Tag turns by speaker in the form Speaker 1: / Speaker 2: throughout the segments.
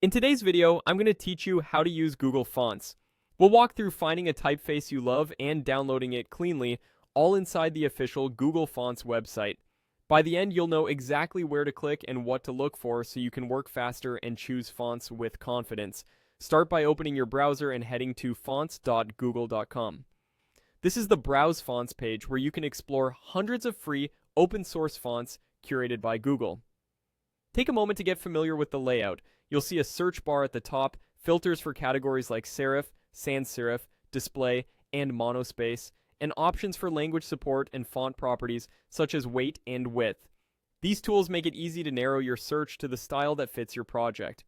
Speaker 1: In today's video, I'm going to teach you how to use Google Fonts. We'll walk through finding a typeface you love and downloading it cleanly, all inside the official Google Fonts website. By the end, you'll know exactly where to click and what to look for so you can work faster and choose fonts with confidence. Start by opening your browser and heading to fonts.google.com. This is the Browse Fonts page where you can explore hundreds of free, open source fonts curated by Google. Take a moment to get familiar with the layout. You'll see a search bar at the top, filters for categories like serif, sans serif, display, and monospace, and options for language support and font properties such as weight and width. These tools make it easy to narrow your search to the style that fits your project.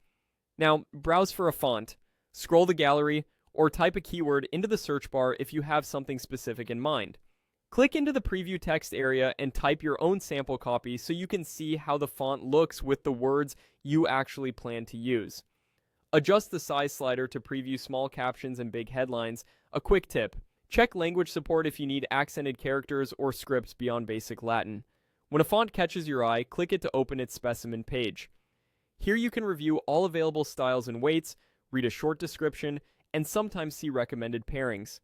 Speaker 1: Now, browse for a font, scroll the gallery, or type a keyword into the search bar if you have something specific in mind. Click into the preview text area and type your own sample copy so you can see how the font looks with the words you actually plan to use. Adjust the size slider to preview small captions and big headlines. A quick tip: check language support if you need accented characters or scripts beyond basic Latin. When a font catches your eye, click it to open its specimen page. Here you can review all available styles and weights, read a short description, and sometimes see recommended pairings.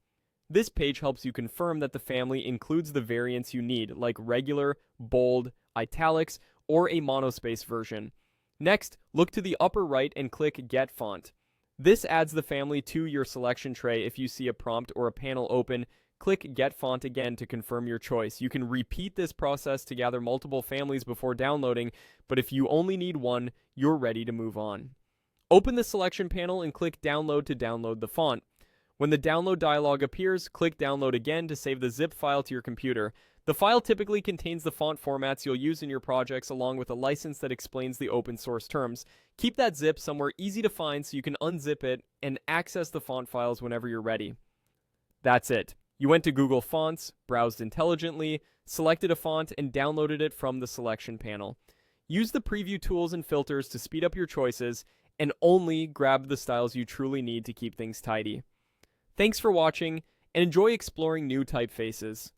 Speaker 1: This page helps you confirm that the family includes the variants you need, like regular, bold, italics, or a monospace version. Next, look to the upper right and click Get Font. This adds the family to your selection tray. If you see a prompt or a panel open, click Get Font again to confirm your choice. You can repeat this process to gather multiple families before downloading, but if you only need one, you're ready to move on. Open the selection panel and click Download to download the font. When the download dialog appears, click Download again to save the zip file to your computer. The file typically contains the font formats you'll use in your projects along with a license that explains the open source terms. Keep that zip somewhere easy to find so you can unzip it and access the font files whenever you're ready. That's it. You went to Google Fonts, browsed intelligently, selected a font, and downloaded it from the selection panel. Use the preview tools and filters to speed up your choices, and only grab the styles you truly need to keep things tidy. Thanks for watching, and enjoy exploring new typefaces.